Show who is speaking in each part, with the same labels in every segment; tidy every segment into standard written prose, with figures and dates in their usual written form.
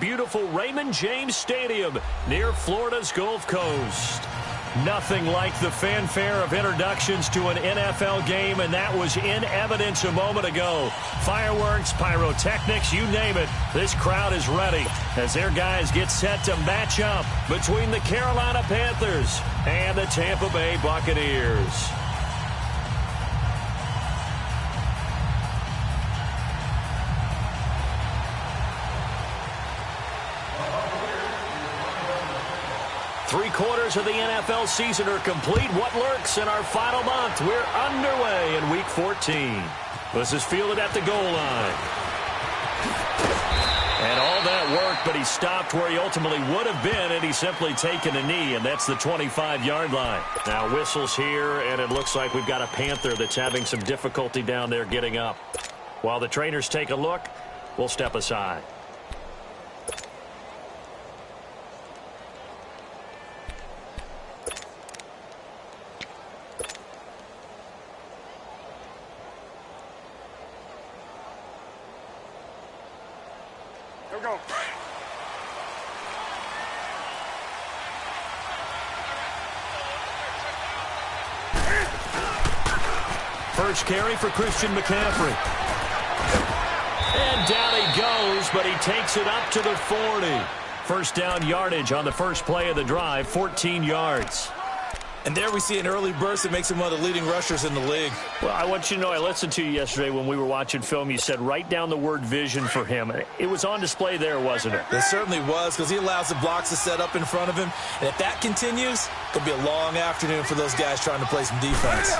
Speaker 1: beautiful Raymond James Stadium near Florida's Gulf Coast. Nothing like the fanfare of introductions to an NFL game, and that was in evidence a moment ago. Fireworks, pyrotechnics, you name it. This crowd is ready as their guys get set to match up between the Carolina Panthers and the Tampa Bay Buccaneers. Three-quarters of the NFL season are complete. What lurks in our final month? We're underway in Week 14. This is fielded at the goal line. And all that work, but he stopped where he ultimately would have been had he simply taken a knee, and that's the 25-yard line. Now whistles here, and it looks like we've got a Panther that's having some difficulty down there getting up. While the trainers take a look, we'll step aside. First carry for Christian McCaffrey. And down he goes, but he takes it up to the 40. First down yardage on the first play of the drive, 14 yards.
Speaker 2: And there we see an early burst that makes him one of the leading rushers in the league.
Speaker 1: Well, I want you to know, I listened to you yesterday when we were watching film. You said write down the word vision for him. It was on display there, wasn't it?
Speaker 2: It certainly was, because he allows the blocks to set up in front of him. And if that continues, it could be a long afternoon for those guys trying to play some defense.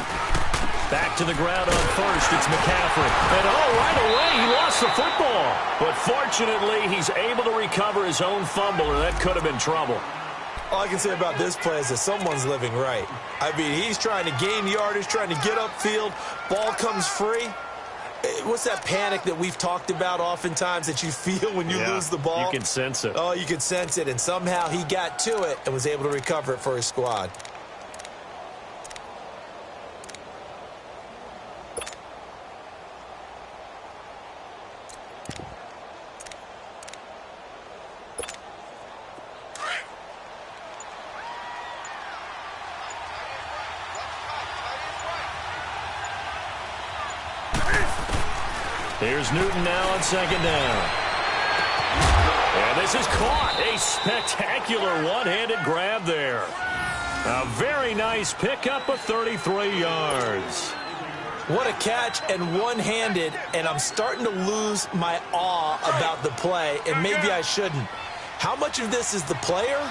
Speaker 1: Back to the ground on first. It's McCaffrey. And right away, he lost the football. But fortunately, he's able to recover his own fumble, or that could have been trouble.
Speaker 2: All I can say about this play is that someone's living right. I mean, he's trying to gain yardage, trying to get upfield. Ball comes free. What's that panic that we've talked about oftentimes that you feel when you lose the ball?
Speaker 1: You can sense it.
Speaker 2: Oh, you can sense it. And somehow he got to it and was able to recover it for his squad.
Speaker 1: Here's Newton now on second down. And this is caught. A spectacular one-handed grab there. A very nice pickup of 33 yards.
Speaker 2: What a catch, and one-handed, and I'm starting to lose my awe about the play, and maybe I shouldn't. How much of this is the player?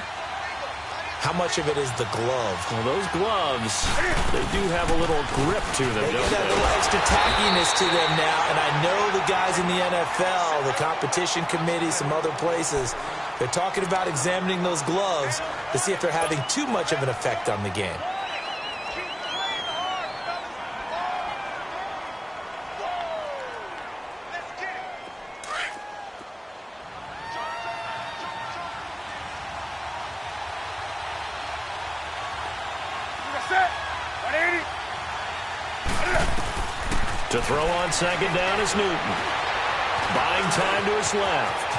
Speaker 2: How much of it is the glove?
Speaker 1: Well, those gloves, they do have a little grip to them,
Speaker 2: They
Speaker 1: don't
Speaker 2: get that
Speaker 1: they?
Speaker 2: little extra tackiness to them now, and I know the guys in the NFL, the competition committee, some other places, they're talking about examining those gloves to see if they're having too much of an effect on the game.
Speaker 1: To throw on second down is Newton. Buying time to his left.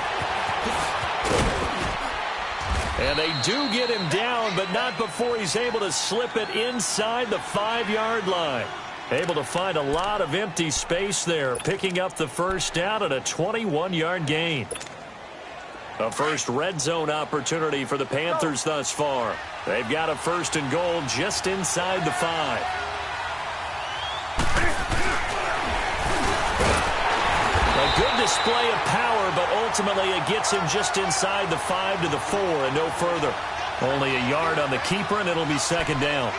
Speaker 1: And they do get him down, but not before he's able to slip it inside the 5-yard line. Able to find a lot of empty space there, picking up the first down and a 21-yard gain. A first red zone opportunity for the Panthers thus far. They've got a first and goal just inside the 5. A good display of power, but ultimately it gets him just inside the 5 to the 4 and no further. Only a yard on the keeper, and it'll be second down.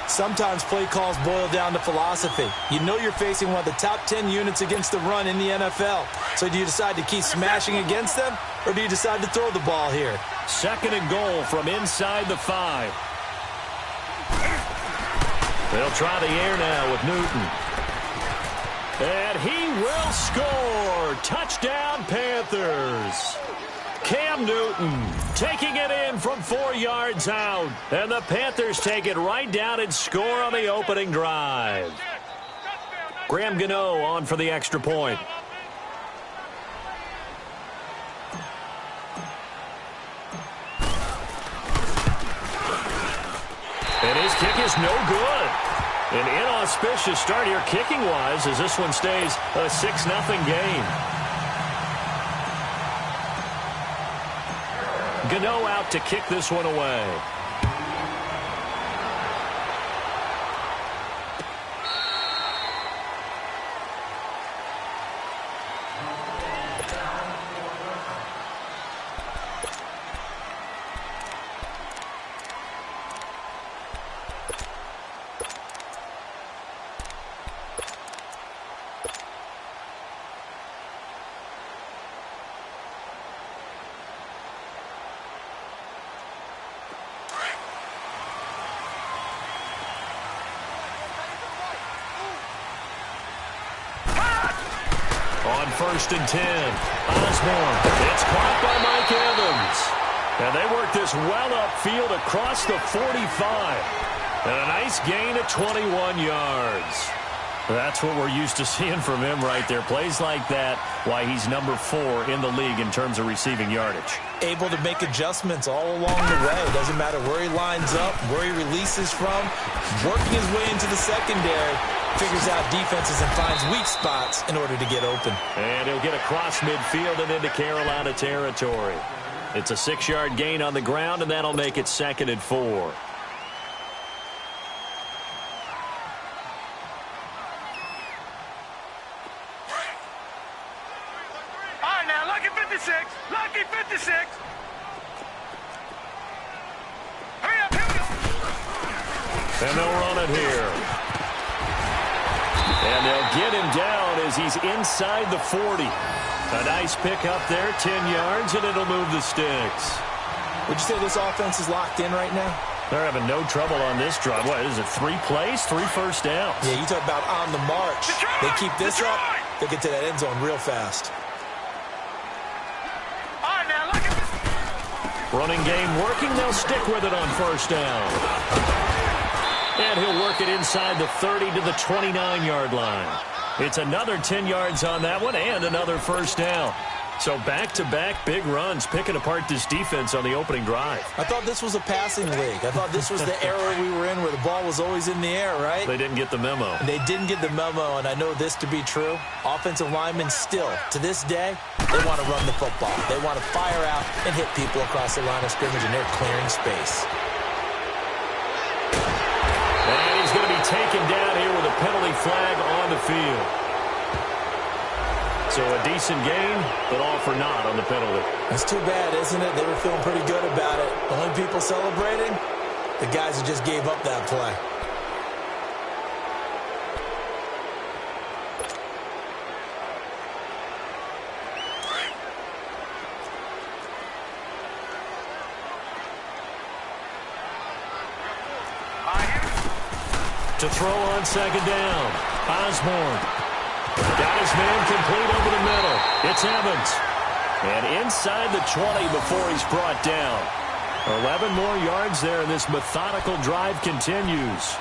Speaker 2: Sometimes play calls boil down to philosophy. You know you're facing one of the top 10 units against the run in the NFL. So do you decide to keep smashing against them, or do you decide to throw the ball here?
Speaker 1: Second and goal from inside the 5. They'll try the air now with Newton. And he will score. Touchdown, Panthers. Cam Newton taking it in from 4 yards out. And the Panthers take it right down and score on the opening drive. Graham Gano on for the extra point. And his kick is no good. An inauspicious start here kicking-wise as this one stays a 6-0 game. Gano out to kick this one away. On 1st and 10, Osborne. It's caught by Mike Evans. And they work this well upfield across the 45. And a nice gain of 21 yards. That's what we're used to seeing from him right there. Plays like that, why he's number 4 in the league in terms of receiving yardage.
Speaker 2: Able to make adjustments all along the way. Doesn't matter where he lines up, where he releases from. Working his way into the secondary. Figures out defenses and finds weak spots in order to get open.
Speaker 1: And he'll get across midfield and into Carolina territory. It's a 6-yard gain on the ground, and that'll make it 2nd and 4.
Speaker 3: All right, now, lucky 56. Lucky 56. Hurry up, here we go.
Speaker 1: And they'll run it here. And they'll get him down as he's inside the 40. A nice pick up there, 10 yards, and it'll move the sticks.
Speaker 2: Would you say this offense is locked in right now?
Speaker 1: They're having no trouble on this drive. What, is it 3 plays, 3 first downs?
Speaker 2: Yeah, you talk about on the march. They keep this up, they get to that end zone real fast.
Speaker 3: All right, now, look at this.
Speaker 1: Running game working. They'll stick with it on 1st down. And he'll work it inside the 30 to the 29-yard line. It's another 10 yards on that one and another 1st down. So back-to-back big runs, picking apart this defense on the opening drive.
Speaker 2: I thought this was a passing league. I thought this was the era we were in where the ball was always in the air, right?
Speaker 1: They didn't get the memo.
Speaker 2: They didn't get the memo, and I know this to be true. Offensive linemen still, to this day, they want to run the football. They want to fire out and hit people across the line of scrimmage, and they're clearing space.
Speaker 1: And he's going to be taken down here with a penalty flag on the field. So a decent gain, but all for naught on the penalty.
Speaker 2: That's too bad, isn't it? They were feeling pretty good about it. The only people celebrating, the guys who just gave up that play.
Speaker 1: To throw on 2nd down. Osborne. Got his man complete over the middle. It's Evans. And inside the 20 before he's brought down. 11 more yards there, and this methodical drive continues.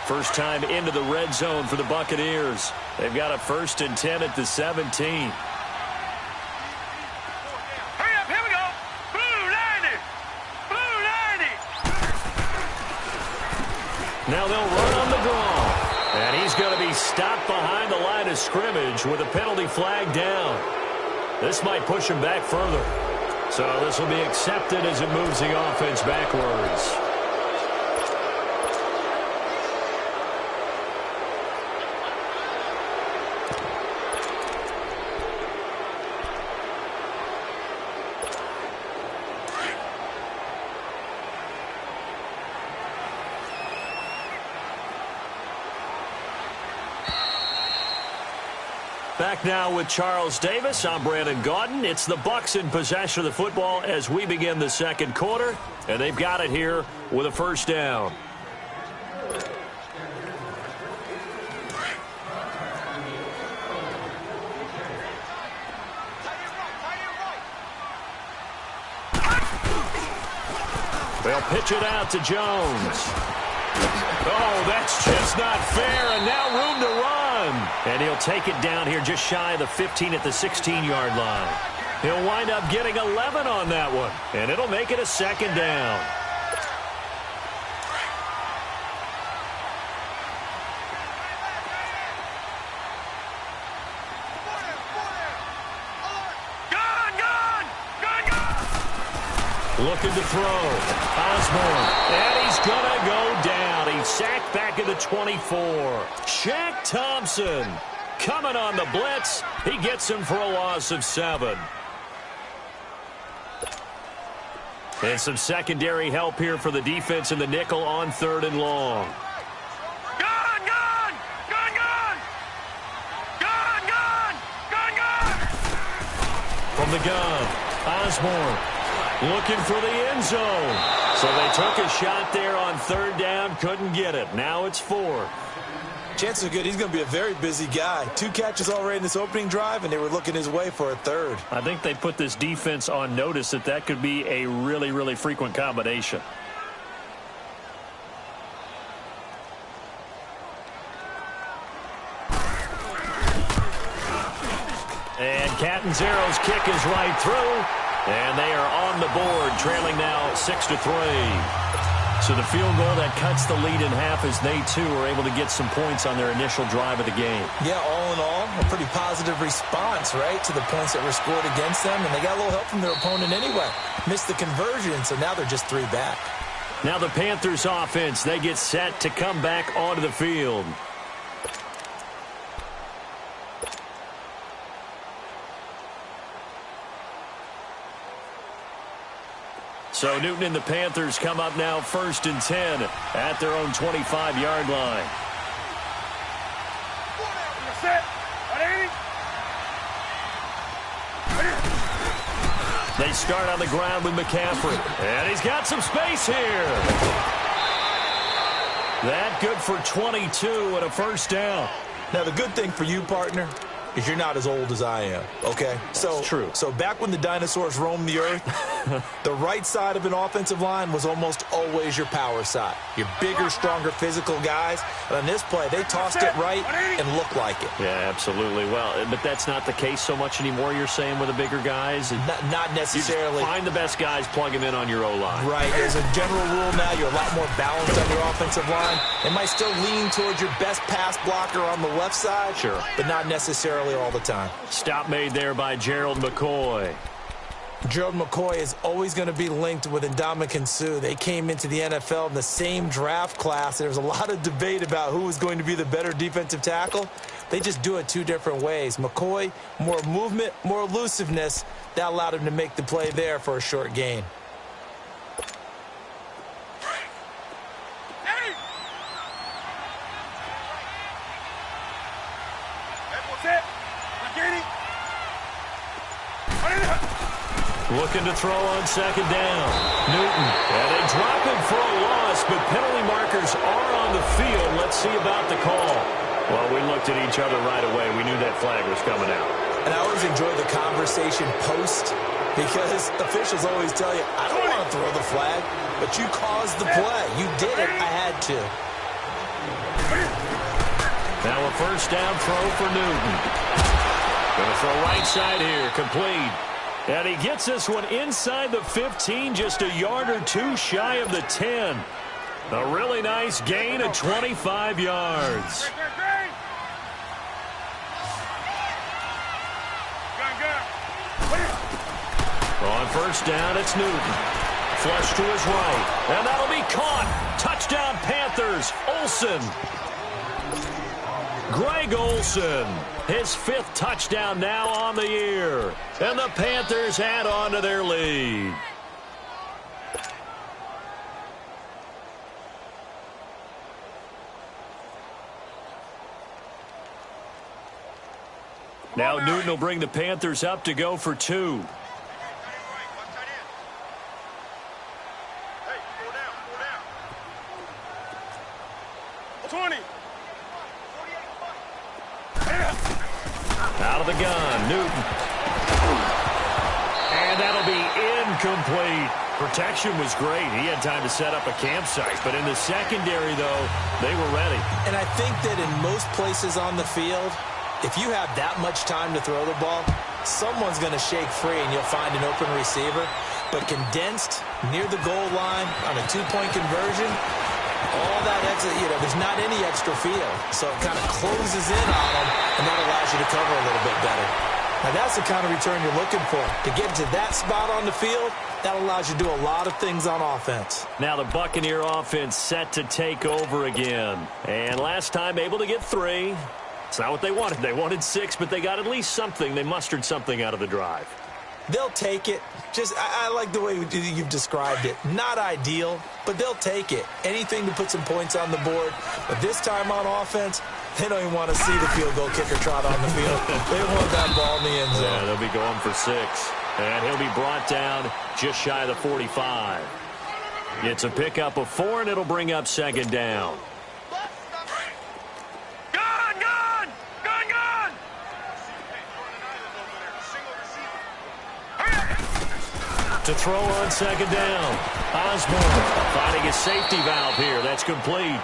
Speaker 1: First time into the red zone for the Buccaneers. They've got a 1st and 10 at the 17. Now they'll run on the draw. And he's going to be stopped behind the line of scrimmage with a penalty flag down. This might push him back further. So this will be accepted as it moves the offense backwards. Back now with Charles Davis. I'm Brandon Gaudin. It's the Bucs in possession of the football as we begin the 2nd quarter. And they've got it here with a 1st down. They'll pitch it out to Jones. Oh, that's just not fair, and now room to run. And he'll take it down here just shy of the 15 at the 16-yard line. He'll wind up getting 11 on that one, and it'll make it a second down. Looking to throw. Osborne. And he's going to go down. He's sacked back at the 24. Shaq Thompson coming on the blitz. He gets him for a loss of 7. And some secondary help here for the defense in the nickel on 3rd and long.
Speaker 3: Gun, gun! Gun, gun! Gun, gun! Gun, gun!
Speaker 1: From the gun, Osborne. Looking for the end zone. So they took a shot there on 3rd down. Couldn't get it. Now it's 4.
Speaker 2: Chances are good he's going to be a very busy guy. 2 catches already in this opening drive, and they were looking his way for a 3rd.
Speaker 1: I think they put this defense on notice that could be a really, really frequent combination. And Catanzaro's kick is right through. And they are on the board, trailing now 6-3. So the field goal that cuts the lead in half as they, too, are able to get some points on their initial drive of the game.
Speaker 2: Yeah, all in all, a pretty positive response, right, to the points that were scored against them. And they got a little help from their opponent anyway. Missed the conversion, so now they're just 3 back.
Speaker 1: Now the Panthers offense, they get set to come back onto the field. So Newton and the Panthers come up now 1st and 10 at their own 25-yard line. They start on the ground with McCaffrey. And he's got some space here. That good for 22 and a 1st down.
Speaker 2: Now, the good thing for you, partner, is you're not as old as I am, okay?
Speaker 1: That's true.
Speaker 2: So back when the dinosaurs roamed the earth, the right side of an offensive line was almost always your power side. Your bigger, stronger, physical guys. And on this play, they tossed it right and looked like it.
Speaker 1: Yeah, absolutely. Well, but that's not the case so much anymore, you're saying, with the bigger guys?
Speaker 2: Not necessarily.
Speaker 1: You just find the best guys, plug them in on your O-line.
Speaker 2: Right. As a general rule now, you're a lot more balanced on your offensive line. It might still lean towards your best pass blocker on the left side.
Speaker 1: Sure.
Speaker 2: But not necessarily all the time.
Speaker 1: Stop made there by Gerald McCoy.
Speaker 2: Gerald McCoy is always going to be linked with Ndamukong Suh. They came into the NFL in the same draft class. There was a lot of debate about who was going to be the better defensive tackle. They just do it 2 different ways. McCoy, more movement, more elusiveness. That allowed him to make the play there for a short gain.
Speaker 1: Looking to throw on 2nd down. Newton. And they drop him for a loss, but penalty markers are on the field. Let's see about the call. Well, we looked at each other right away. We knew that flag was coming out.
Speaker 2: And I always enjoy the conversation post because officials always tell you, I don't want to throw the flag, but you caused the play. You did it. I had to.
Speaker 1: Now a 1st down throw for Newton. Going to throw right side here. Complete. And he gets this one inside the 15, just a yard or 2 shy of the 10. A really nice gain of 25 yards. On 1st down, it's Newton. Flush to his right. And that'll be caught. Touchdown, Panthers. Olsen. Greg Olsen, his 5th touchdown now on the year. And the Panthers add on to their lead. Now Newton will bring the Panthers up to go for 2. Out of the gun, Newton. And that'll be incomplete. Protection was great. He had time to set up a campsite. But in the secondary, though, they were ready.
Speaker 2: And I think that in most places on the field, if you have that much time to throw the ball, someone's going to shake free and you'll find an open receiver. But condensed near the goal line on a two-point conversion, all that extra, there's not any extra field. So it kind of closes in on them, and that allows you to cover a little bit better. Now, that's the kind of return you're looking for. To get to that spot on the field, that allows you to do a lot of things on offense.
Speaker 1: Now the Buccaneer offense set to take over again. And last time able to get 3. It's not what they wanted. They wanted 6, but they got at least something. They mustered something out of the drive.
Speaker 2: They'll take it. I like the way you've described it. Not ideal, but they'll take it. Anything to put some points on the board. But this time on offense, they don't even want to see the field goal kicker trot on the field. They want that ball in the end zone.
Speaker 1: Yeah, they'll be going for 6. And he'll be brought down just shy of the 45. It's a pickup of 4, and it'll bring up second down. To throw on second down. Osborne finding his safety valve here. That's complete.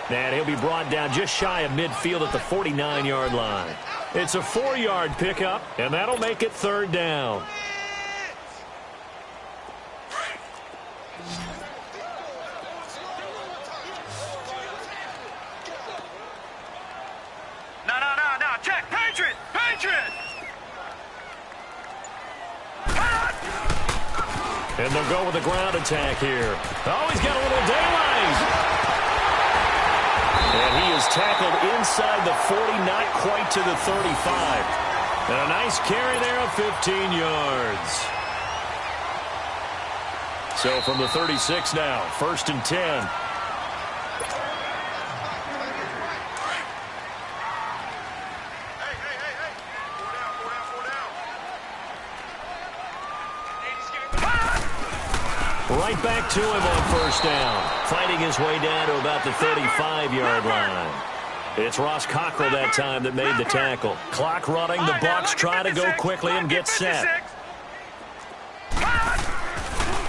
Speaker 1: And he'll be brought down just shy of midfield at the 49-yard line. It's a 4-yard pickup, and that'll make it third down.
Speaker 3: No. Check. Patriot.
Speaker 1: And they'll go with a ground attack here. Oh, he's got a little daylight. And he is tackled inside the 40, not quite to the 35. And a nice carry there of 15 yards. So from the 36 now, 1st and 10. Right back to him on first down. Fighting his way down to about the 35-yard line. It's Ross Cockrell that time that made the tackle. Clock running. The Bucs try to go quickly and get set.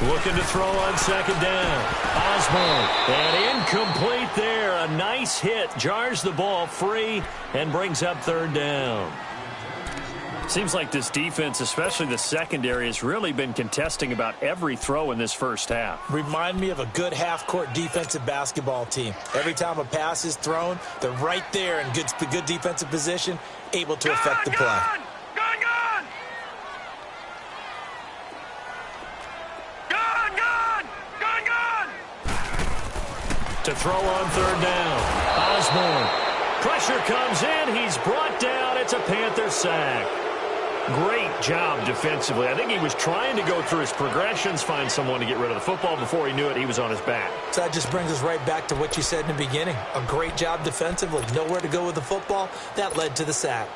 Speaker 1: Looking to throw on second down. Osborne. And incomplete there. A nice hit. Jars the ball free and brings up third down. Seems like this defense, especially the secondary, has really been contesting about every throw in this first half.
Speaker 2: Remind me of a good half-court defensive basketball team. Every time a pass is thrown, they're right there in good defensive position, able to affect the play.
Speaker 3: Gun!
Speaker 1: To throw on third down. Osborne. Pressure comes in. He's brought down. It's a Panthers sack. Great job defensively. I think he was trying to go through his progressions, find someone to get rid of the football. Before he knew it, he was on his back.
Speaker 2: So that just brings us right back to what you said in the beginning. A great job defensively. Nowhere to go with the football. That led to the sack.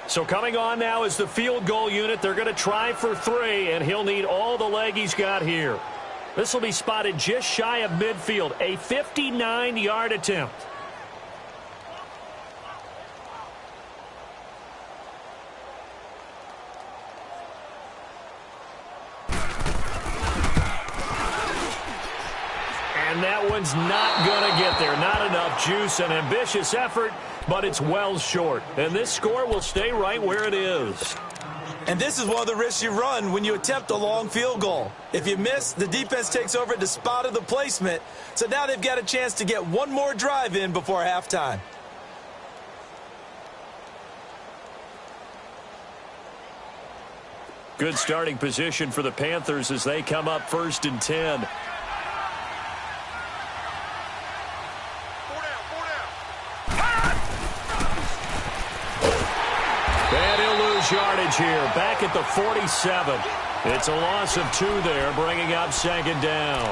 Speaker 1: So coming on now is the field goal unit. They're going to try for 3, and he'll need all the leg he's got here. This will be spotted just shy of midfield. A 59-yard attempt. And that one's not going to get there. Not enough juice. An ambitious effort, but it's well short. And this score will stay right where it is.
Speaker 2: And this is one of the risks you run when you attempt a long field goal. If you miss, the defense takes over at the spot of the placement. So now they've got a chance to get one more drive in before halftime.
Speaker 1: Good starting position for the Panthers as they come up 1st and 10. Yardage here, back at the 47. It's a loss of 2 there, bringing up second down.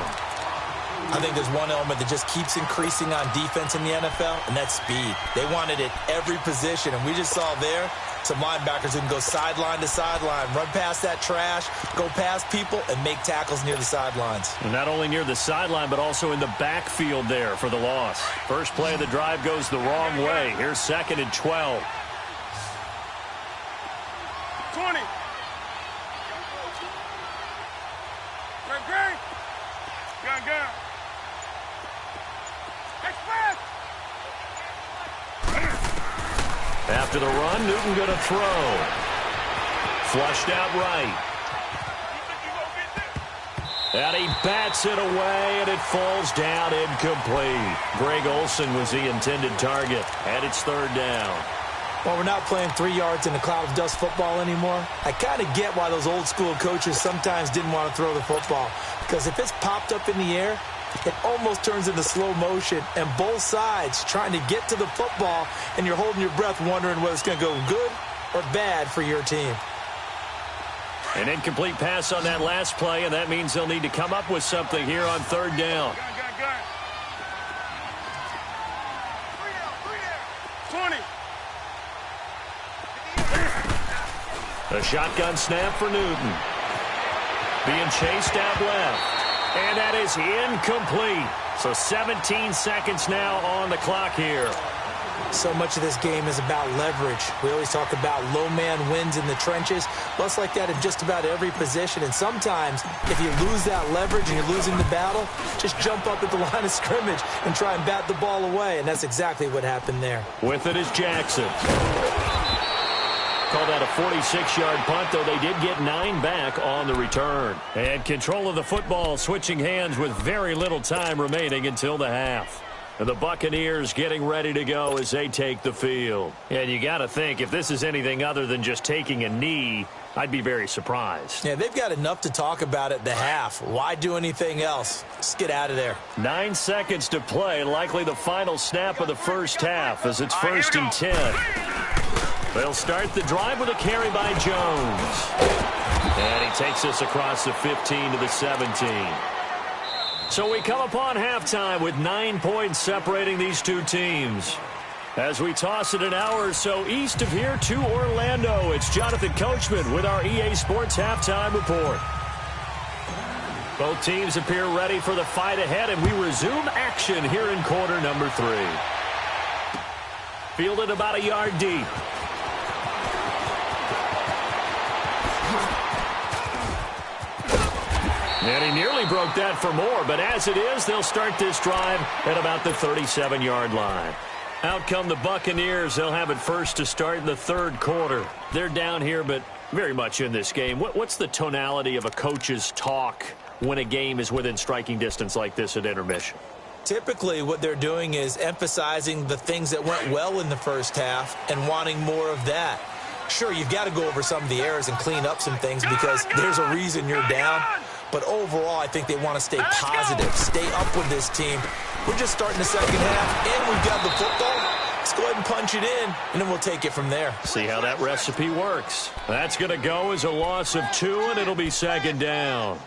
Speaker 2: I think there's one element that just keeps increasing on defense in the NFL, and that's speed. They want it at every position, and we just saw there some linebackers who can go sideline to sideline, run past that trash, go past people, and make tackles near the sidelines.
Speaker 1: And not only near the sideline, but also in the backfield there for the loss. First play of the drive goes the wrong way. Here's 2nd and 12.
Speaker 3: 20. Great. Gun. Express.
Speaker 1: After the run, Newton going to throw. Flushed out right. And he bats it away, and it falls down incomplete. Greg Olsen was the intended target, and it's third down.
Speaker 2: Well, we're not playing 3 yards in a cloud of dust football anymore. I kind of get why those old-school coaches sometimes didn't want to throw the football. Because if it's popped up in the air, it almost turns into slow motion, and both sides trying to get to the football, and you're holding your breath wondering whether it's going to go good or bad for your team.
Speaker 1: An incomplete pass on that last play, and that means they'll need to come up with something here on third down.
Speaker 3: 20.
Speaker 1: A shotgun snap for Newton. Being chased out left. And that is incomplete. So 17 seconds now on the clock here.
Speaker 2: So much of this game is about leverage. We always talk about low man wins in the trenches. Well, it's like that in just about every position. And sometimes, if you lose that leverage and you're losing the battle, just jump up at the line of scrimmage and try and bat the ball away. And that's exactly what happened there.
Speaker 1: With it is Jackson. Called out a 46-yard punt, though they did get 9 back on the return. And control of the football, switching hands with very little time remaining until the half. And the Buccaneers getting ready to go as they take the field. And you got to think, if this is anything other than just taking a knee, I'd be very surprised.
Speaker 2: Yeah, they've got enough to talk about at the half. Why do anything else? Just get out of there.
Speaker 1: 9 seconds to play, likely the final snap of the first half as it's 1st and 10. They'll start the drive with a carry by Jones. And he takes us across the 15 to the 17. So we come upon halftime with 9 points separating these two teams. As we toss it an hour or so east of here to Orlando, it's Jonathan Coachman with our EA Sports Halftime Report. Both teams appear ready for the fight ahead, and we resume action here in quarter number 3. Fielded about a yard deep. And he nearly broke that for more, but as it is, they'll start this drive at about the 37-yard line. Out come the Buccaneers. They'll have it first to start in the third quarter. They're down here, but very much in this game. What's the tonality of a coach's talk when a game is within striking distance like this at intermission?
Speaker 2: Typically, what they're doing is emphasizing the things that went well in the first half and wanting more of that. Sure, you've got to go over some of the errors and clean up some things because there's a reason you're down. But overall, I think they want to stay positive, stay up with this team. We're just starting the second half, and we've got the football. Let's go ahead and punch it in, and then we'll take it from there.
Speaker 1: See how that recipe works. That's going to go as a loss of 2, and it'll be second down.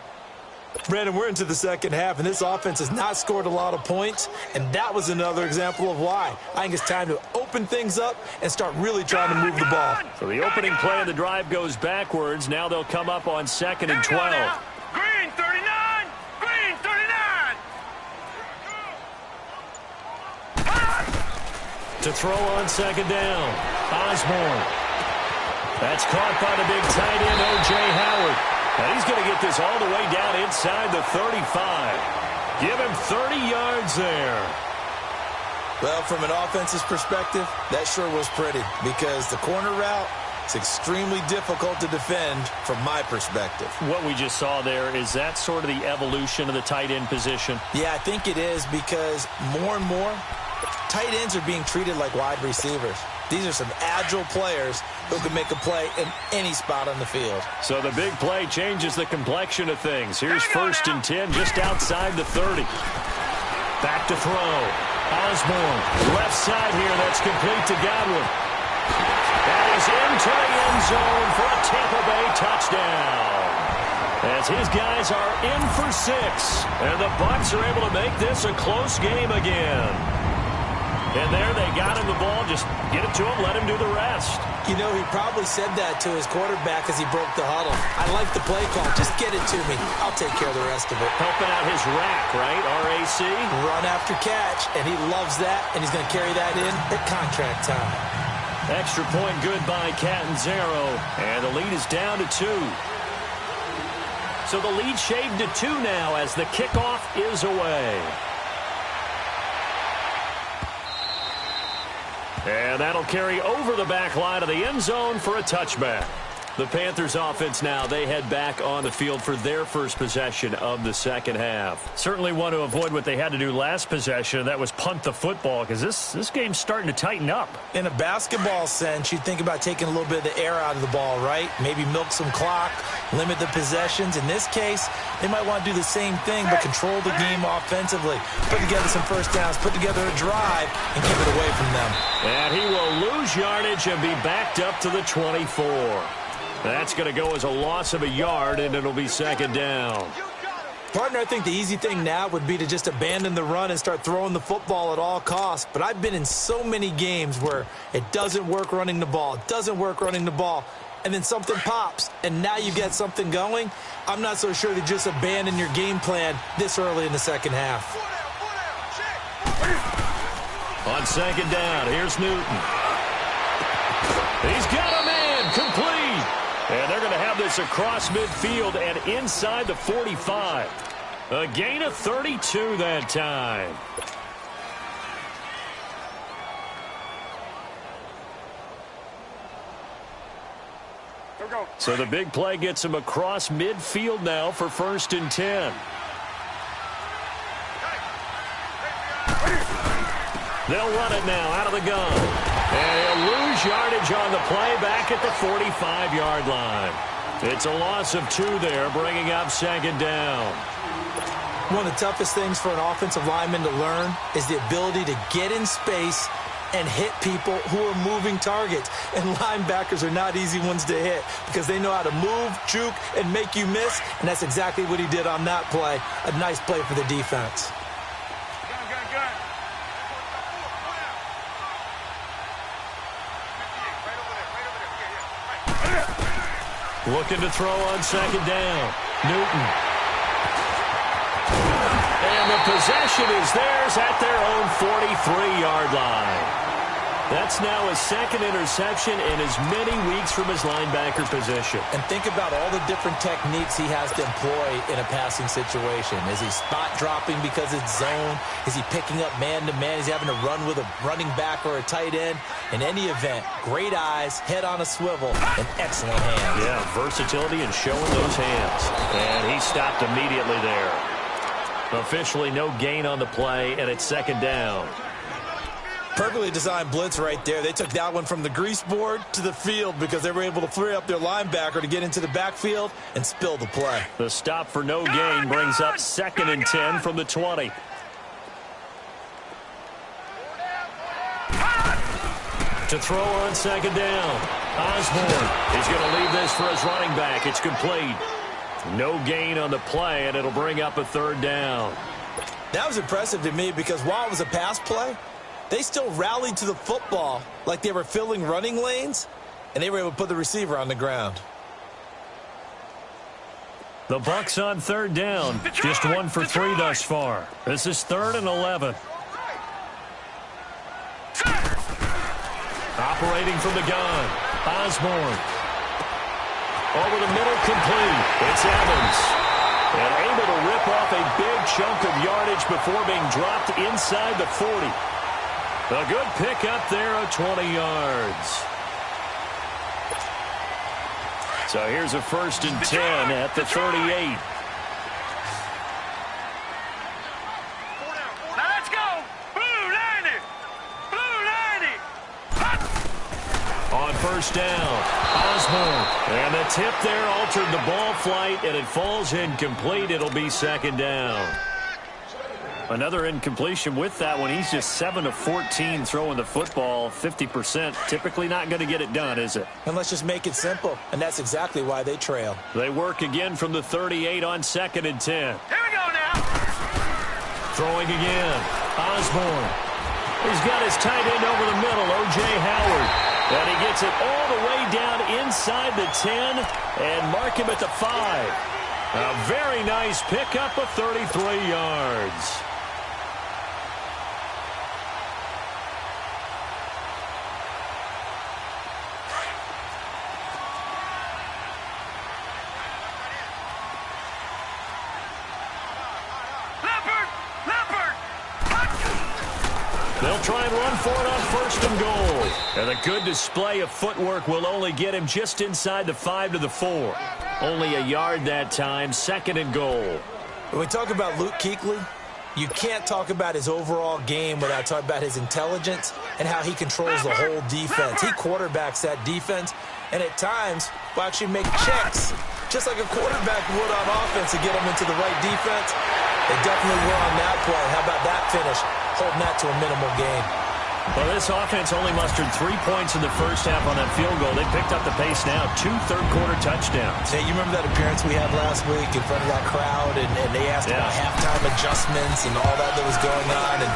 Speaker 2: Brandon, we're into the second half, and this offense has not scored a lot of points, and that was another example of why. I think it's time to open things up and start really trying to move the ball.
Speaker 1: So the opening play of the drive goes backwards. Now they'll come up on 2nd and 12.
Speaker 3: Green 39! Green 39!
Speaker 1: To throw on second down, Osborne. That's caught by the big tight end, O.J. Howard. And he's going to get this all the way down inside the 35. Give him 30 yards there.
Speaker 2: Well, from an offense's perspective, that sure was pretty because the corner route, it's extremely difficult to defend from my perspective.
Speaker 1: What we just saw there, is that sort of the evolution of the tight end position?
Speaker 2: Yeah, I think it is because more and more, tight ends are being treated like wide receivers. These are some agile players who can make a play in any spot on the field.
Speaker 1: So the big play changes the complexion of things. Here's 1st and 10 just outside the 30. Back to throw. Osborne, left side here. That's complete to Godwin. That is into the end zone for a Tampa Bay touchdown. As his guys are in for 6. And the Bucs are able to make this a close game again. And there they got him the ball. Just get it to him, let him do the rest.
Speaker 2: You know, he probably said that to his quarterback as he broke the huddle. I like the play call. Just get it to me. I'll take care of the rest of it.
Speaker 1: Helping out his rack, right? RAC.
Speaker 2: Run after catch, and he loves that, and he's going to carry that in at contract time.
Speaker 1: Extra point good by Catanzaro. And the lead is down to 2. So the lead shaved to 2 now as the kickoff is away. And that'll carry over the back line of the end zone for a touchback. The Panthers offense now, they head back on the field for their first possession of the second half. Certainly want to avoid what they had to do last possession. That was punt the football, because this game's starting to tighten up.
Speaker 2: In a basketball sense, you think about taking a little bit of the air out of the ball, right? Maybe milk some clock, limit the possessions. In this case, they might want to do the same thing, but control the game offensively. Put together some first downs, put together a drive, and keep it away from them.
Speaker 1: And he will lose yardage and be backed up to the 24. That's going to go as a loss of a yard, and it'll be second down.
Speaker 2: Partner, I think the easy thing now would be to just abandon the run and start throwing the football at all costs. But I've been in so many games where it doesn't work running the ball, and then something pops, and now you get something going. I'm not so sure to just abandon your game plan this early in the second half.
Speaker 1: On second down, here's Newton. He's got a man, complete. And they're going to have this across midfield and inside the 45. A gain of 32 that time.
Speaker 3: Go.
Speaker 1: So the big play gets him across midfield now for 1st and 10. They'll run it now out of the gun. And he'll lose yardage on the play back at the 45-yard line. It's a loss of 2 there, bringing up second down.
Speaker 2: One of the toughest things for an offensive lineman to learn is the ability to get in space and hit people who are moving targets. And linebackers are not easy ones to hit because they know how to move, juke, and make you miss. And that's exactly what he did on that play. A nice play for the defense.
Speaker 1: Looking to throw on second down. Newton. And the possession is theirs at their own 43-yard line. That's now his second interception in as many weeks from his linebacker position.
Speaker 2: And think about all the different techniques he has to employ in a passing situation. Is he spot dropping because it's zone? Is he picking up man-to-man? Is he having to run with a running back or a tight end? In any event, great eyes, head on a swivel, and excellent hands.
Speaker 1: Yeah, versatility and showing those hands. And he stopped immediately there. Officially no gain on the play, and it's second down.
Speaker 2: Perfectly designed blitz right there. They took that one from the grease board to the field because they were able to free up their linebacker to get into the backfield and spill the play.
Speaker 1: The stop for no gain brings up 2nd and 10 from the 20. To throw on second down. Osborne is going to leave this for his running back. It's complete. No gain on the play, and it'll bring up a 3rd down.
Speaker 2: That was impressive to me because while it was a pass play, they still rallied to the football like they were filling running lanes, and they were able to put the receiver on the ground.
Speaker 1: The Bucs on 3rd down. Just 1 for 3 thus far. This is 3rd and 11. Operating from the gun. Osborne. Over the middle, complete. It's Evans. And able to rip off a big chunk of yardage before being dropped inside the 40. A good pickup there of 20 yards. So here's a 1st and 10 at the 38.
Speaker 3: Now let's go. Blue 90. Blue 90.
Speaker 1: On 1st down, Osborne. And the tip there altered the ball flight, and it falls incomplete. It'll be second down. Another incompletion with that one. He's just 7 of 14 throwing the football, 50%. Typically not going to get it done, is it?
Speaker 2: And let's just make it simple, and that's exactly why they trail.
Speaker 1: They work again from the 38 on 2nd and 10.
Speaker 3: Here we go now.
Speaker 1: Throwing again. Osborne. He's got his tight end over the middle, O.J. Howard. And he gets it all the way down inside the 10 and mark him at the 5. A very nice pickup of 33 yards. They'll try and run for it on 1st and goal. And a good display of footwork will only get him just inside the 5 to the 4. Only a yard that time, 2nd and goal.
Speaker 2: When we talk about Luke Kuechly, you can't talk about his overall game without talking about his intelligence and how he controls the whole defense. He quarterbacks that defense, and at times will actually make checks, just like a quarterback would on offense to get him into the right defense. They definitely were on that play. How about that finish, holding that to a minimal gain?
Speaker 1: Well, this offense only mustered 3 points in the first half on that field goal. They picked up the pace now, 2 third-quarter touchdowns.
Speaker 2: Hey, you remember that appearance we had last week in front of that crowd, and they asked about halftime adjustments and all that was going on, and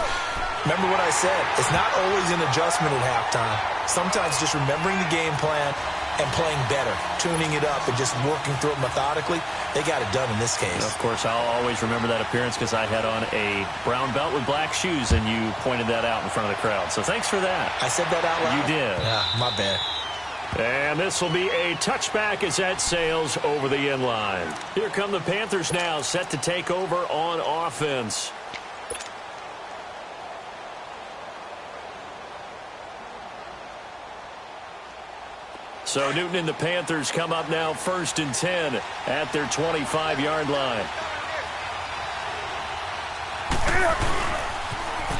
Speaker 2: remember what I said, it's not always an adjustment at halftime. Sometimes just remembering the game plan and playing better, tuning it up and just working through it methodically. They got it done in this case.
Speaker 1: Of course, I'll always remember that appearance because I had on a brown belt with black shoes, and you pointed that out in front of the crowd. So thanks for that.
Speaker 2: I said that out loud?
Speaker 1: You did.
Speaker 2: Yeah, my bad.
Speaker 1: And this will be a touchback as that sails over the end line. Here come the Panthers now, set to take over on offense. So Newton and the Panthers come up now 1st and 10 at their 25-yard line.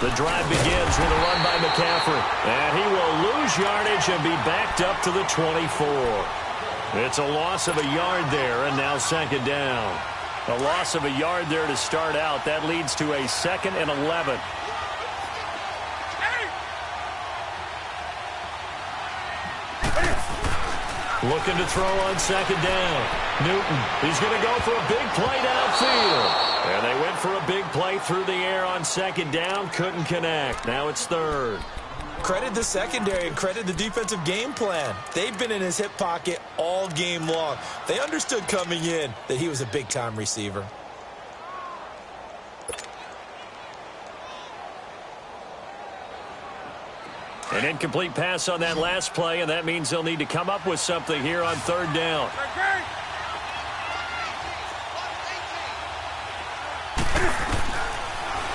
Speaker 1: The drive begins with a run by McCaffrey. And he will lose yardage and be backed up to the 24. It's a loss of a yard there, and now 2nd down. A loss of a yard there to start out. That leads to a 2nd and 11. Looking to throw on 2nd down. Newton, he's going to go for a big play downfield. And they went for a big play through the air on 2nd down. Couldn't connect. Now it's 3rd.
Speaker 2: Credit the secondary and credit the defensive game plan. They've been in his hip pocket all game long. They understood coming in that he was a big-time receiver.
Speaker 1: An incomplete pass on that last play, and that means they'll need to come up with something here on 3rd down.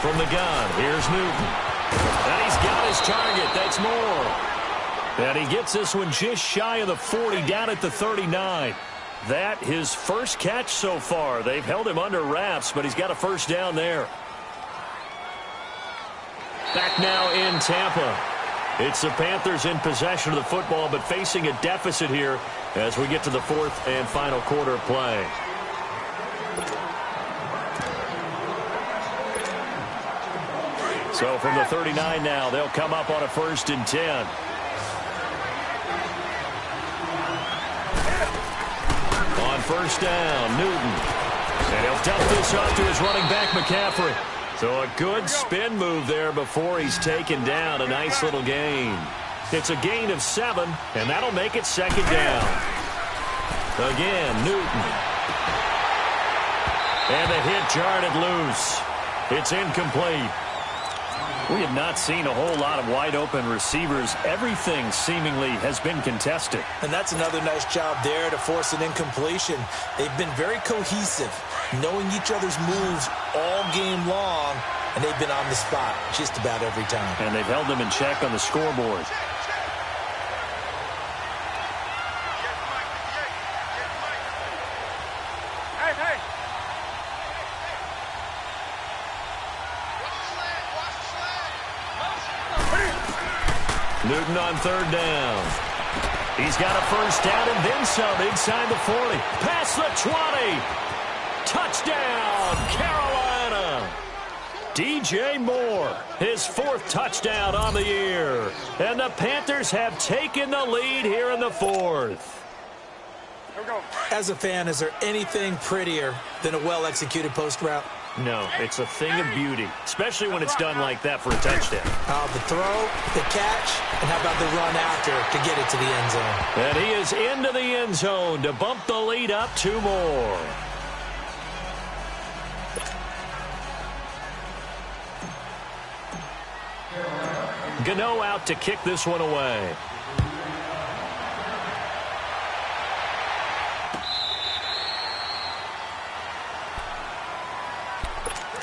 Speaker 1: From the gun, here's Newton. And he's got his target. That's more. And he gets this one just shy of the 40, down at the 39. That his first catch so far. They've held him under wraps, but he's got a 1st down there. Back now in Tampa. It's the Panthers in possession of the football, but facing a deficit here as we get to the 4th and final quarter of play. So from the 39 now, they'll come up on a 1st and 10. On 1st down, Newton. And he'll dump this off to his running back, McCaffrey. So a good spin move there before he's taken down. A nice little gain. It's a gain of 7, and that'll make it 2nd down. Again, Newton. And the hit jarred it loose. It's incomplete. We have not seen a whole lot of wide-open receivers. Everything seemingly has been contested.
Speaker 2: And that's another nice job there to force an incompletion. They've been very cohesive, knowing each other's moves all game long, and they've been on the spot just about every time.
Speaker 1: And they've held them in check on the scoreboard. Newton on 3rd down. He's got a 1st down and then some inside the 40. Past the 20. Touchdown, Carolina. DJ Moore, his 4th touchdown on the year. And the Panthers have taken the lead here in the 4th.
Speaker 2: As a fan, is there anything prettier than a well-executed post route?
Speaker 1: No, it's a thing of beauty, especially when it's done like that for a touchdown.
Speaker 2: The throw, the catch, and how about the run after to get it to the end zone?
Speaker 1: And he is into the end zone to bump the lead up 2 more. Gano out to kick this one away.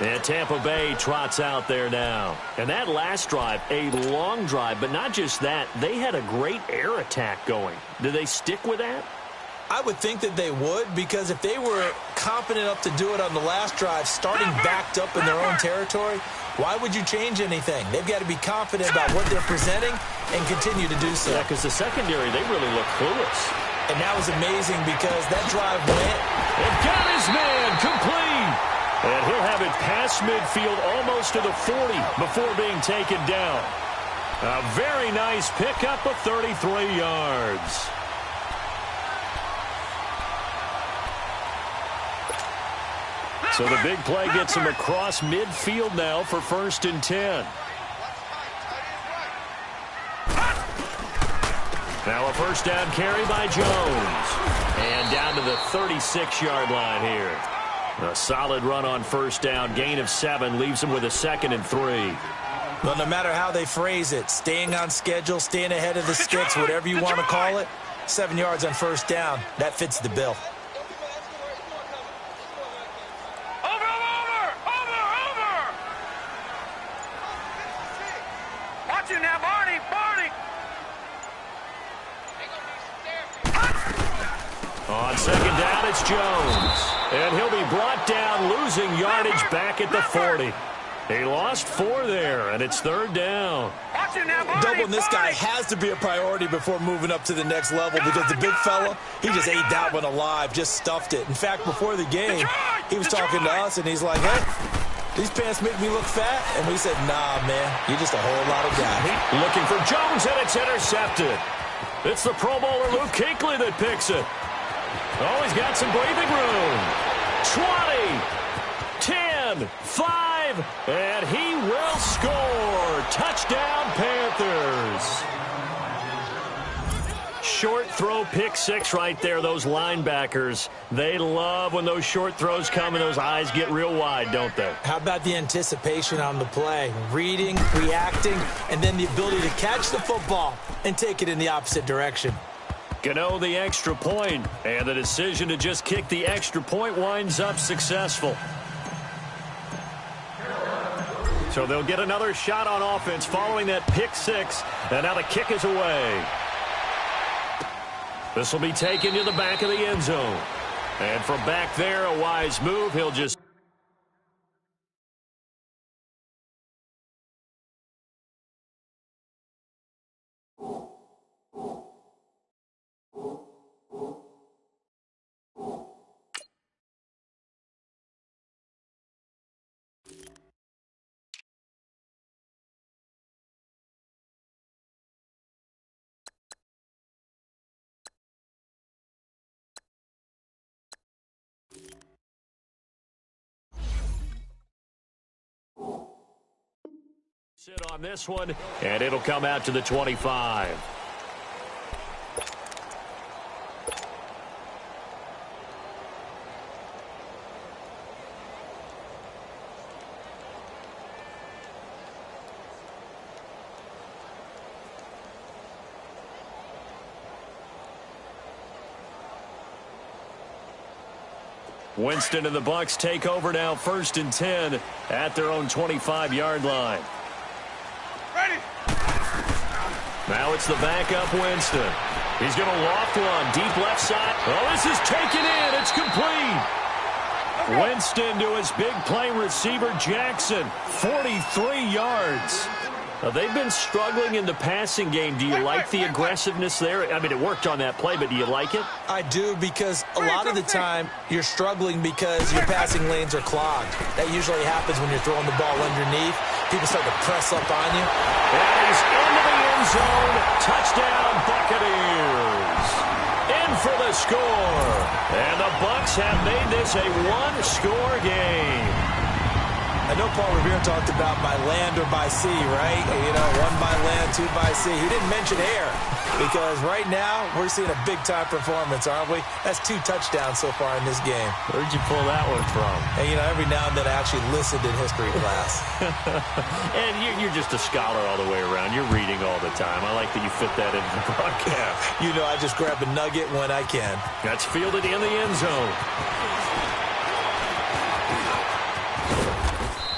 Speaker 1: And Tampa Bay trots out there now. And that last drive, a long drive, but not just that. They had a great air attack going. Do they stick with that?
Speaker 2: I would think that they would, because if they were confident enough to do it on the last drive, starting backed up in their own territory, why would you change anything? They've got to be confident about what they're presenting and continue to do so.
Speaker 1: Yeah, because the secondary, they really look clueless.
Speaker 2: And that was amazing because that drive went.
Speaker 1: And got his man complete. And he'll have it past midfield almost to the 40 before being taken down. A very nice pickup of 33 yards. So the big play gets him across midfield now for 1st and 10. Now a first down carry by Jones. And down to the 36-yard line here. A solid run on first down. Gain of 7 leaves him with a 2nd and 3.
Speaker 2: Well, no matter how they phrase it, staying on schedule, staying ahead of the sticks, whatever you want to call it, 7 yards on first down, that fits the bill.
Speaker 3: Watch it now, Barney.
Speaker 1: On second down, it's Jones. And he'll be brought down, losing yardage back at the 40. He lost 4 there, and it's 3rd down.
Speaker 3: Watch it now, Barney.
Speaker 2: Doubling this guy has to be a priority before moving up to the next level, because the big fella, he just ate that one alive, just stuffed it. In fact, before the game, he was talking to us, and he's like, hey, these pants make me look fat. And we said, nah, man, you're just a whole lot of guy.
Speaker 1: Looking for Jones, and it's intercepted. It's the Pro Bowler Luke Kuechly that picks it. Oh, he's got some breathing room. 20, 10, 5, and he will score. Touchdown, Panthers. Short throw, pick 6 right there. Those linebackers, they love when those short throws come and those eyes get real wide, don't they?
Speaker 2: How about the anticipation on the play? Reading, reacting, and then the ability to catch the football and take it in the opposite direction.
Speaker 1: Gano the extra point, and the decision to just kick the extra point winds up successful. So they'll get another shot on offense following that pick 6, and now the kick is away. This will be taken to the back of the end zone. And from back there, a wise move. He'll just... sit on this one, and it'll come out to the 25. Winston and the Bucs take over now, 1st and 10 at their own 25-yard line.
Speaker 3: Ready.
Speaker 1: Now it's the backup Winston. He's going to loft one, deep left side. Oh, this is taken in. It's complete. Winston to his big play receiver, Jackson, 43 yards. Now, they've been struggling in the passing game. Do you like the aggressiveness there? I mean, it worked on that play, but do you like it?
Speaker 2: I do, because a lot of the time you're struggling because your passing lanes are clogged. That usually happens when you're throwing the ball underneath. People start to press up on you.
Speaker 1: And he's into the end zone. Touchdown, Buccaneers. In for the score. And the Bucs have made this a one-score game.
Speaker 2: I know Paul Revere talked about by land or by sea, right? You know, 1 by land, 2 by sea. He didn't mention air, because right now we're seeing a big-time performance, aren't we? That's 2 touchdowns so far in this game.
Speaker 1: Where'd you pull that one from?
Speaker 2: And, you know, every now and then I actually listened in history class.
Speaker 1: And you're just a scholar all the way around. You're reading all the time. I like that you fit that into the broadcast.
Speaker 2: You know, I just grab a nugget when I can.
Speaker 1: That's fielded in the end zone.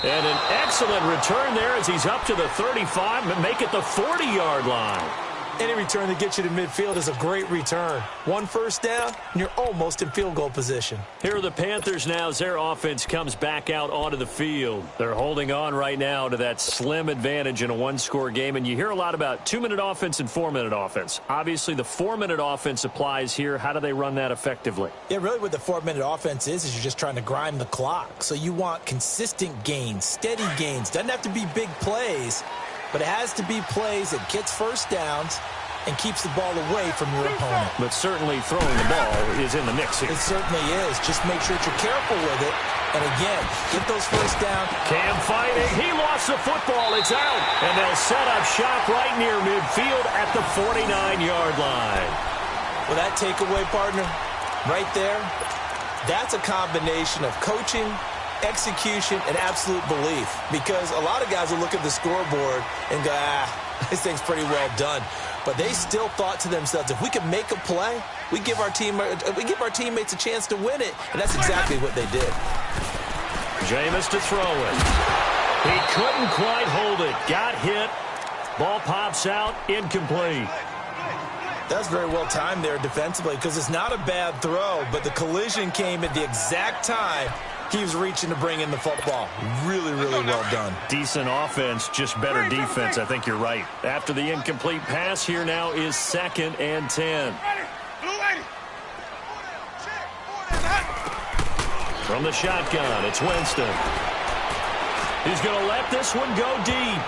Speaker 1: And an excellent return there as he's up to the 35 and make it the 40-yard line.
Speaker 2: Any return that gets you to midfield is a great return. One first down, and you're almost in field goal position.
Speaker 1: Here are the Panthers now as their offense comes back out onto the field. They're holding on right now to that slim advantage in a one-score game. And you hear a lot about 2-minute offense and 4-minute offense. Obviously, the 4-minute offense applies here. How do they run that effectively?
Speaker 2: Yeah, really what the 4-minute offense is you're just trying to grind the clock. So you want consistent gains, steady gains. Doesn't have to be big plays, but it has to be plays that gets first downs and keeps the ball away from your opponent.
Speaker 1: But certainly throwing the ball is in the mix here.
Speaker 2: It certainly is. Just make sure that you're careful with it. And again, get those first down.
Speaker 1: Cam fighting. He lost the football. It's out. And they'll set up shop right near midfield at the 49-yard line.
Speaker 2: Well, that takeaway, partner, right there, that's a combination of coaching, execution, and absolute belief. Because a lot of guys will look at the scoreboard and go, this thing's pretty well done. But they still thought to themselves, if we can make a play, we give our teammates a chance to win it. And that's exactly what they did.
Speaker 1: Jameis to throw it. He couldn't quite hold it. Got hit. Ball pops out. Incomplete.
Speaker 2: That's very well timed there defensively because it's not a bad throw, but the collision came at the exact time he was reaching to bring in the football. Really, really well done.
Speaker 1: Decent offense, just better defense. I think you're right. After the incomplete pass, here now is 2nd and 10. From the shotgun, it's Winston. He's going to let this one go deep.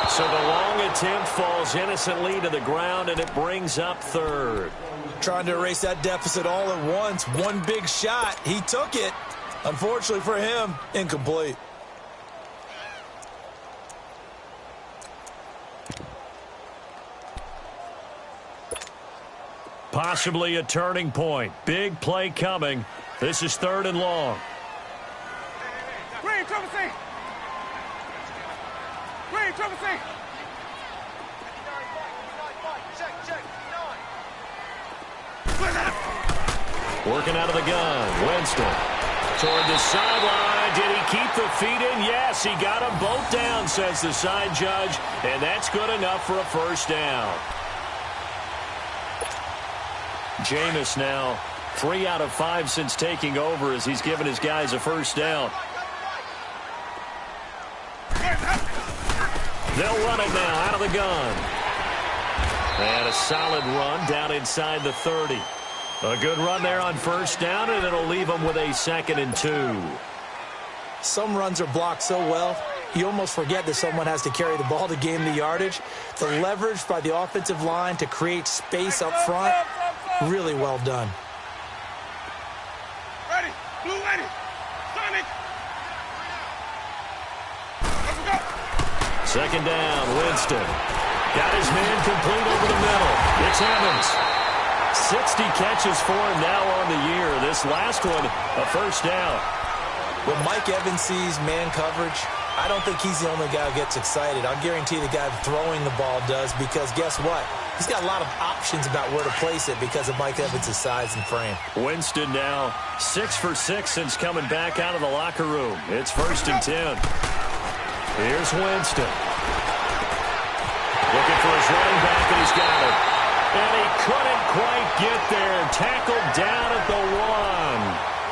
Speaker 1: So the long attempt falls innocently to the ground, and it brings up 3rd.
Speaker 2: Trying to erase that deficit all at once. One big shot. He took it. Unfortunately for him, incomplete.
Speaker 1: Possibly a turning point. Big play coming. This is 3rd and long.
Speaker 3: Green, trouble C. Green, trouble C.
Speaker 1: Working out of the gun. Winston. Toward the sideline. Did he keep the feet in? Yes, he got them both down, says the side judge. And that's good enough for a first down. Jameis now 3 out of 5 since taking over as he's given his guys a first down. They'll run it now out of the gun. And a solid run down inside the 30. A good run there on first down, and it'll leave them with a 2nd and 2.
Speaker 2: Some runs are blocked so well, you almost forget that someone has to carry the ball to gain the yardage. The leverage by the offensive line to create space up front, really well done.
Speaker 3: Ready, blue ready, Sonic. Let's go.
Speaker 1: 2nd down, Winston. Got his man complete over the middle. It's Evans. 60 catches for him now on the year. This last one, a first down.
Speaker 2: When Mike Evans sees man coverage, I don't think he's the only guy who gets excited. I'll guarantee the guy throwing the ball does because guess what? He's got a lot of options about where to place it because of Mike Evans' size and frame.
Speaker 1: Winston now 6 for 6 since coming back out of the locker room. It's 1st and 10. Here's Winston. Looking for his running back, and he's got it. And he couldn't quite get there. Tackled down at the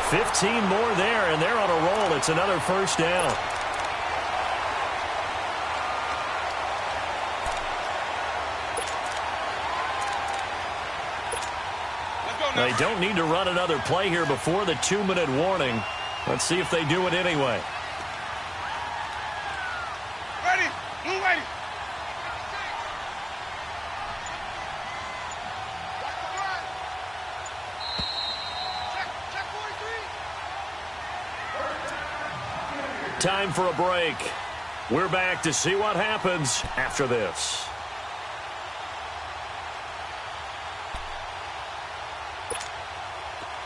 Speaker 1: 1. 15 more there, and they're on a roll. It's another first down. They don't need to run another play here before the 2-minute warning. Let's see if they do it anyway.
Speaker 3: Ready, blue ready.
Speaker 1: Time for a break. We're back to see what happens after this.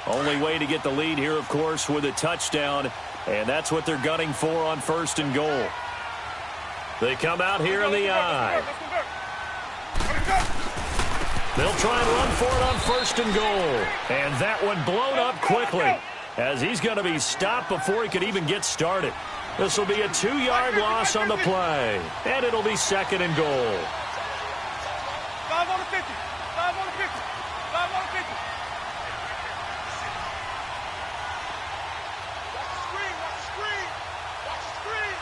Speaker 1: Only way to get the lead here, of course, with a touchdown, and that's what they're gunning for on 1st and goal. They come out here in the eye. They'll try and run for it on 1st and goal, and that one blown up quickly as he's going to be stopped before he could even get started. This will be a 2-yard loss on the play, and it'll be 2nd and goal.
Speaker 3: 5 on the 50. 5 on the 50. 5 on the 50. Watch the screen. Watch the screen. Watch the screen.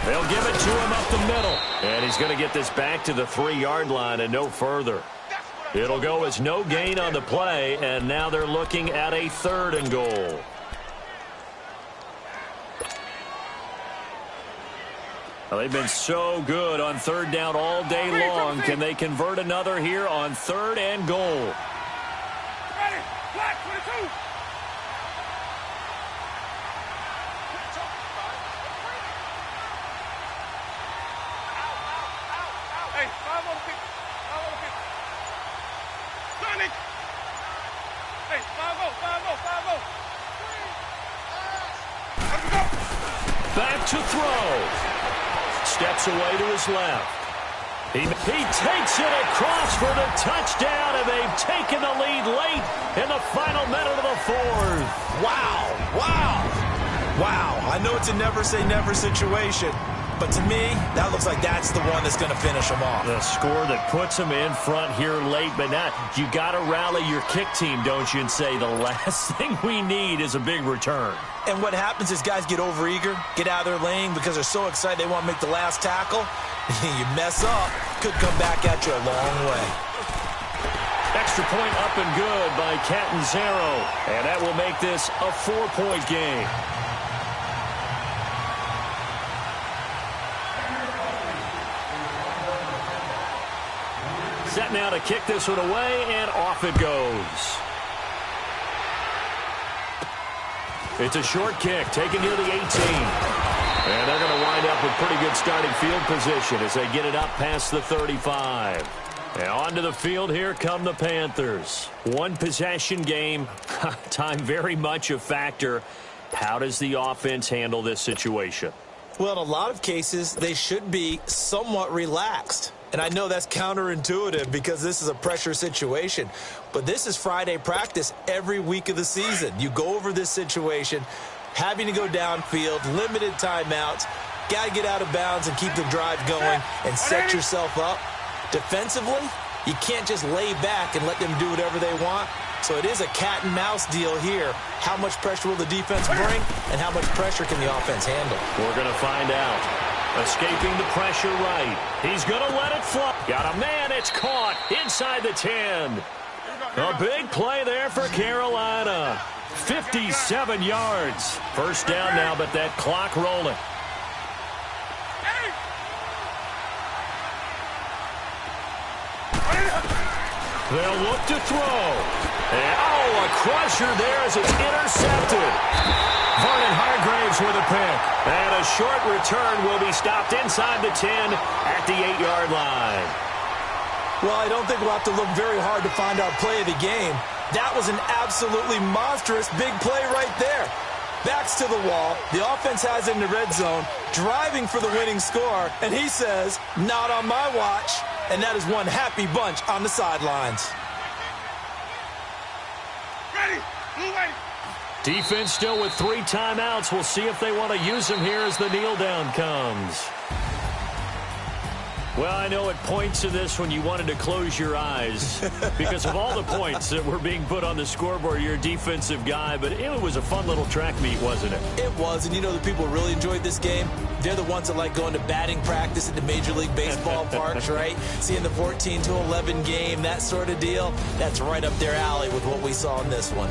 Speaker 1: They'll give it to him up the middle. And he's going to get this back to the 3-yard line and no further. It'll go as no gain on the play, and now they're looking at a 3rd and goal. Well, they've been so good on 3rd down all day long. Can they convert another here on 3rd and goal?
Speaker 3: Ready. Black 22. Hey, 5 on the 50. 5 on the 50. Lunny. Hey, 5-0, 5-0, 5-0. Let's go.
Speaker 1: Back to throw. Steps away to his left. He takes it across for the touchdown, and they've taken the lead late in the final minute of the 4th.
Speaker 2: Wow. I know it's a never-say-never situation, but to me, that looks like that's the one that's going to finish them off.
Speaker 1: The score that puts them in front here late, but not. You got to rally your kick team, don't you, and say the last thing we need is a big return.
Speaker 2: And what happens is guys get overeager, get out of their lane because they're so excited they want to make the last tackle. You mess up, could come back at you a long way.
Speaker 1: Extra point up and good by Catanzaro, and that will make this a 4-point game. Set now to kick this one away, and off it goes. It's a short kick, taken near the 18. And they're going to wind up with pretty good starting field position as they get it up past the 35. And onto the field, here come the Panthers. 1-possession game, time very much a factor. How does the offense handle this situation?
Speaker 2: Well, in a lot of cases, they should be somewhat relaxed. And I know that's counterintuitive because this is a pressure situation. But this is Friday practice every week of the season. You go over this situation, having to go downfield, limited timeouts, got to get out of bounds and keep the drive going and set yourself up. Defensively, you can't just lay back and let them do whatever they want. So it is a cat and mouse deal here. How much pressure will the defense bring and how much pressure can the offense handle?
Speaker 1: We're going to find out. Escaping the pressure right. He's going to let it fly. Got a man. It's caught inside the 10. A big play there for Carolina. 57 yards. First down now, but that clock rolling. They'll look to throw. And, a crusher there as it's intercepted. Vernon Hargraves with a pick. And a short return will be stopped inside the 10 at the 8-yard line.
Speaker 2: Well, I don't think we'll have to look very hard to find our play of the game. That was an absolutely monstrous big play right there. Backs to the wall. The offense has it in the red zone, driving for the winning score. And he says, not on my watch. And that is one happy bunch on the sidelines.
Speaker 3: Ready. Blue ready.
Speaker 1: Defense still with 3 timeouts. We'll see if they want to use them here as the kneel down comes. Well, I know it points to this when you wanted to close your eyes because of all the points that were being put on the scoreboard. You're a defensive guy, but it was a fun little track meet, wasn't it?
Speaker 2: It was, and you know the people really enjoyed this game? They're the ones that like going to batting practice at the Major League Baseball parks, right? Seeing the 14-11 game, that sort of deal. That's right up their alley with what we saw in this one.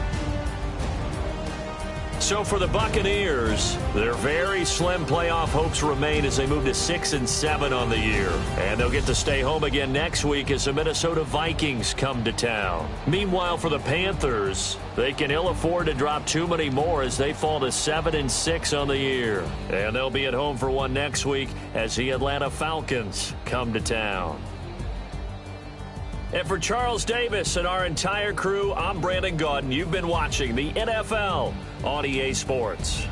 Speaker 1: So for the Buccaneers, their very slim playoff hopes remain as they move to 6-7 on the year. And they'll get to stay home again next week as the Minnesota Vikings come to town. Meanwhile, for the Panthers, they can ill afford to drop too many more as they fall to 7-6 on the year. And they'll be at home for one next week as the Atlanta Falcons come to town. And for Charles Davis and our entire crew, I'm Brandon Gaudin. You've been watching the NFL on EA Sports.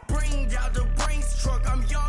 Speaker 4: Bring out the Brinks truck, I'm young.